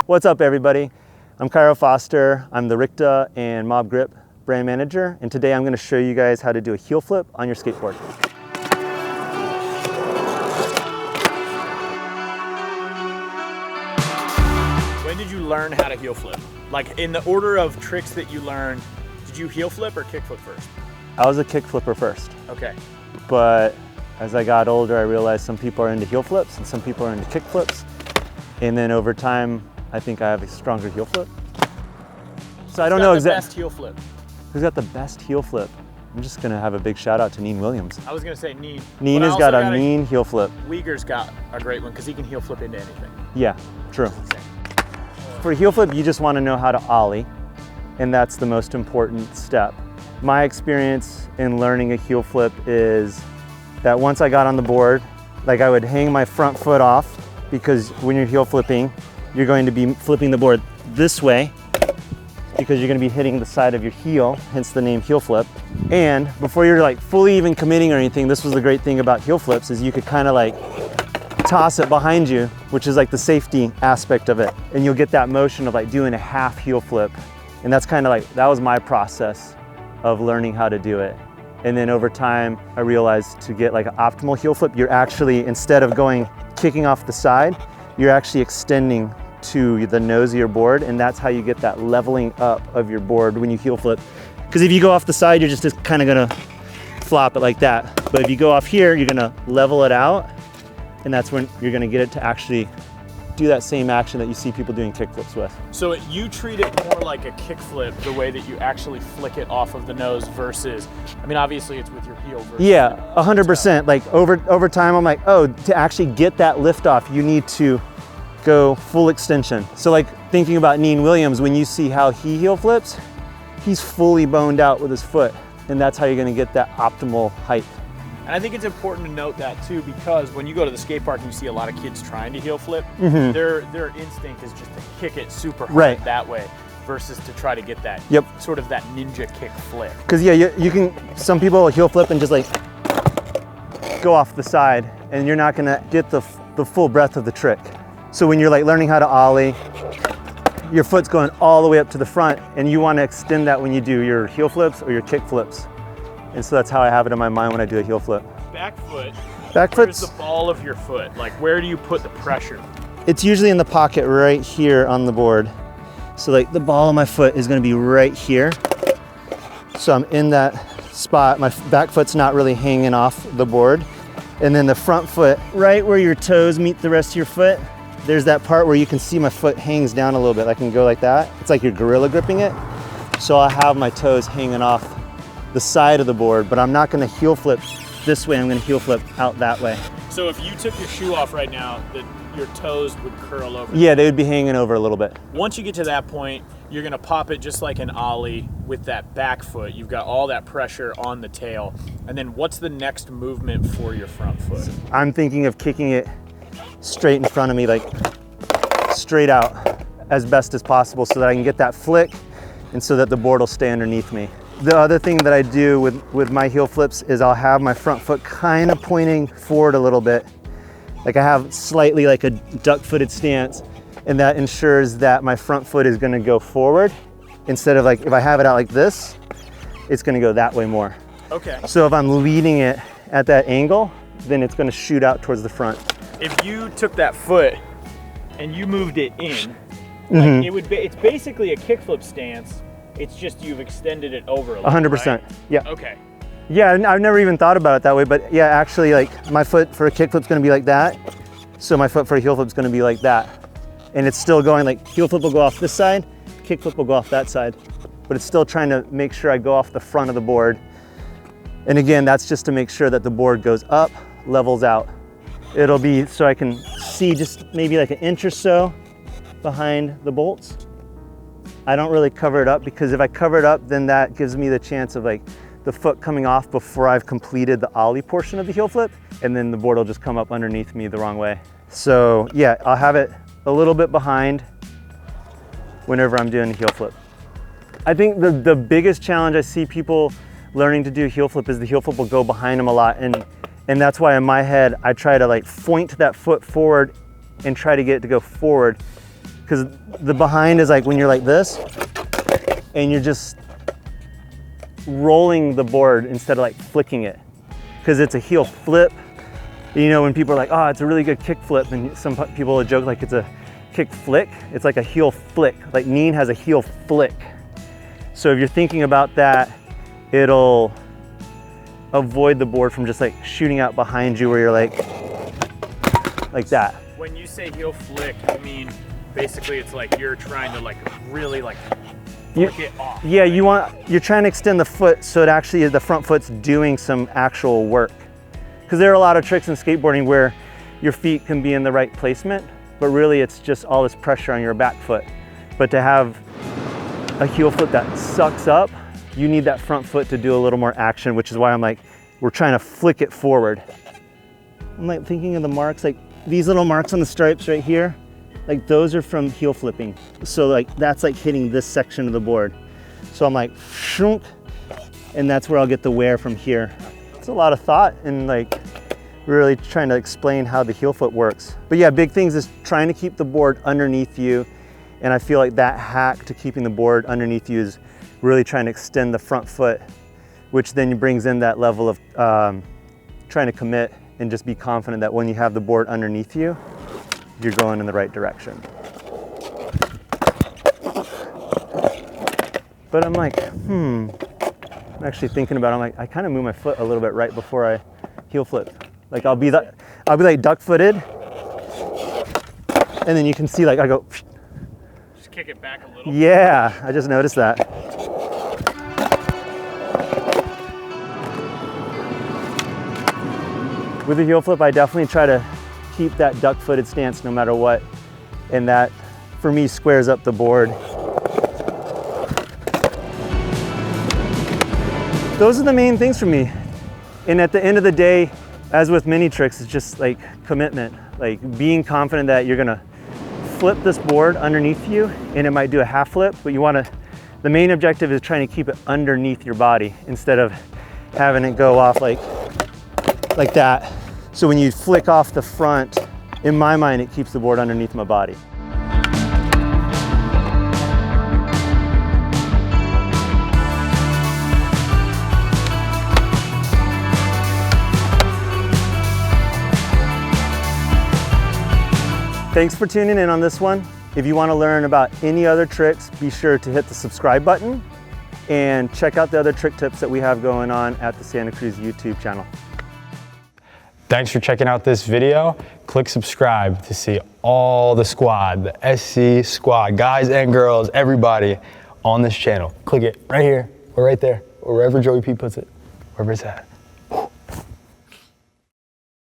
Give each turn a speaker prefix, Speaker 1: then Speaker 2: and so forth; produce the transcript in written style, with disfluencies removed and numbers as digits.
Speaker 1: What's up, everybody? I'm Cairo Foster. I'm the Ricta and Mob Grip brand manager, and today I'm going to show you guys how to do a heel flip on your skateboard.
Speaker 2: When did you learn how to heel flip? Like, in the order of tricks that you learned, did you heel flip or kick flip first?
Speaker 1: I was a kick flipper first.
Speaker 2: Okay.
Speaker 1: But as I got older, I realized some people are into heel flips and some people are into kick flips. And then over time, I think I have a stronger heel flip. So I don't know exactly.
Speaker 2: Who's got the best heel flip?
Speaker 1: Who's got the best heel flip? I'm just gonna have a big shout out to Neen Williams.
Speaker 2: I was gonna say Neen.
Speaker 1: Neen has got a mean heel flip.
Speaker 2: Uyghur's got a great one because he can heel flip into anything.
Speaker 1: Yeah, true. For a heel flip, you just wanna know how to ollie, and that's the most important step. My experience in learning a heel flip is that once I got on the board, like I would hang my front foot off, because when you're heel flipping, you're going to be flipping the board this way because you're going to be hitting the side of your heel, hence the name heel flip. And before you're like fully even committing or anything, this was the great thing about heel flips, is you could kind of like toss it behind you, which is like the safety aspect of it. And you'll get that motion of like doing a half heel flip. And that's kind of like, that was my process of learning how to do it. And then over time, I realized to get like an optimal heel flip, you're actually, instead of kicking off the side, you're actually extending to the nose of your board, and that's how you get that leveling up of your board when you heel flip. Because if you go off the side, you're just kind of gonna flop it like that. But if you go off here, you're gonna level it out, and that's when you're gonna get it to actually do that same action that you see people doing kick flips with.
Speaker 2: So you treat it more like a kick flip, the way that you actually flick it off of the nose versus, I mean, obviously it's with your heel versus.
Speaker 1: Yeah, 100%. Like over time, I'm like, oh, to actually get that lift off, you need to go full extension. So like thinking about Neen Williams, when you see how he heel flips, he's fully boned out with his foot, and that's how you're gonna get that optimal height.
Speaker 2: And I think it's important to note that too, because when you go to the skate park and you see a lot of kids trying to heel flip, their instinct is just to kick it super hard that way versus to try to get that sort of that ninja kick flip.
Speaker 1: Because yeah, you can, some people will heel flip and just like go off the side, and you're not gonna get the full breadth of the trick. So when you're like learning how to ollie, your foot's going all the way up to the front, and you want to extend that when you do your heel flips or your kick flips. And so that's how I have it in my mind when I do a heel flip.
Speaker 2: Back foot.
Speaker 1: Where's
Speaker 2: the ball of your foot? Like, where do you put the pressure?
Speaker 1: It's usually in the pocket right here on the board. So like the ball of my foot is going to be right here. So I'm in that spot. My back foot's not really hanging off the board. And then the front foot, right where your toes meet the rest of your foot, there's that part where you can see my foot hangs down a little bit. I can go like that. It's like you're gorilla gripping it. So I'll have my toes hanging off the side of the board, but I'm not gonna heel flip this way, I'm gonna heel flip out that way.
Speaker 2: So if you took your shoe off right now, your toes would curl over.
Speaker 1: Yeah, they would be hanging over a little bit.
Speaker 2: Once you get to that point, you're gonna pop it just like an ollie with that back foot. You've got all that pressure on the tail. And then what's the next movement for your front foot?
Speaker 1: I'm thinking of kicking it straight in front of me, like straight out as best as possible, so that I can get that flick and so that the board will stay underneath me. The other thing that I do with my heel flips is I'll have my front foot kind of pointing forward a little bit. Like I have slightly like a duck-footed stance, and that ensures that my front foot is gonna go forward instead of like, if I have it out like this, it's gonna go that way more. Okay. So if I'm leading it at that angle, then it's gonna shoot out towards the front.
Speaker 2: If you took that foot and you moved it in, like it's basically a kickflip stance. It's just you've extended it over a little.
Speaker 1: 100%.
Speaker 2: Right?
Speaker 1: Yeah.
Speaker 2: Okay.
Speaker 1: Yeah, I've never even thought about it that way, but yeah, actually, like my foot for a kickflip's gonna be like that, so my foot for a heel flip's gonna be like that, and it's still going like heel flip will go off this side, kickflip will go off that side, but it's still trying to make sure I go off the front of the board. And again, that's just to make sure that the board goes up, levels out. It'll be so I can see just maybe like an inch or so behind the bolts. I don't really cover it up, because if I cover it up, then that gives me the chance of like the foot coming off before I've completed the ollie portion of the heel flip, and then the board will just come up underneath me the wrong way. So yeah, I'll have it a little bit behind whenever I'm doing a heel flip. I think the biggest challenge I see people learning to do heel flip is the heel flip will go behind them a lot, and that's why in my head I try to like point that foot forward and try to get it to go forward, because the behind is like when you're like this and you're just rolling the board instead of like flicking it, because it's a heel flip. You know, when people are like, oh, it's a really good kick flip, and some people will joke like it's a kick flick, it's like a heel flick. Like Neen has a heel flick. So if you're thinking about that, it'll avoid the board from just like shooting out behind you where you're like that.
Speaker 2: When you say heel flick, you mean basically it's like you're trying to like really like flick it off.
Speaker 1: Yeah, right? You're trying to extend the foot so it actually, the front foot's doing some actual work. Because there are a lot of tricks in skateboarding where your feet can be in the right placement, but really it's just all this pressure on your back foot. But to have a heel flip that sucks up, you need that front foot to do a little more action, which is why I'm like, we're trying to flick it forward. I'm like thinking of the marks, like these little marks on the stripes right here, like those are from heel flipping. So like that's like hitting this section of the board. So I'm like, shunk, and that's where I'll get the wear from here. It's a lot of thought and like really trying to explain how the heel foot works. But yeah, big things is trying to keep the board underneath you. And I feel like that hack to keeping the board underneath you is really trying to extend the front foot, which then brings in that level of trying to commit and just be confident that when you have the board underneath you, you're going in the right direction. But I'm like, I'm actually thinking about it. I'm like, I kind of move my foot a little bit right before I heel flip. Like I'll be like duck footed, and then you can see like I go.
Speaker 2: Just kick it back a little.
Speaker 1: Yeah, I just noticed that. With the heel flip, I definitely try to keep that duck footed stance no matter what, and that for me squares up the board. Those are the main things for me. And at the end of the day, as with many tricks, it's just like commitment, like being confident that you're gonna flip this board underneath you, and it might do a half flip, but the main objective is trying to keep it underneath your body instead of having it go off like that. So when you flick off the front, in my mind, it keeps the board underneath my body. Thanks for tuning in on this one. If you want to learn about any other tricks, be sure to hit the subscribe button and check out the other trick tips that we have going on at the Santa Cruz YouTube channel.
Speaker 3: Thanks for checking out this video. Click subscribe to see all the squad, the SC squad, guys and girls, everybody on this channel. Click it right here or right there or wherever Joey P puts it, wherever it's at.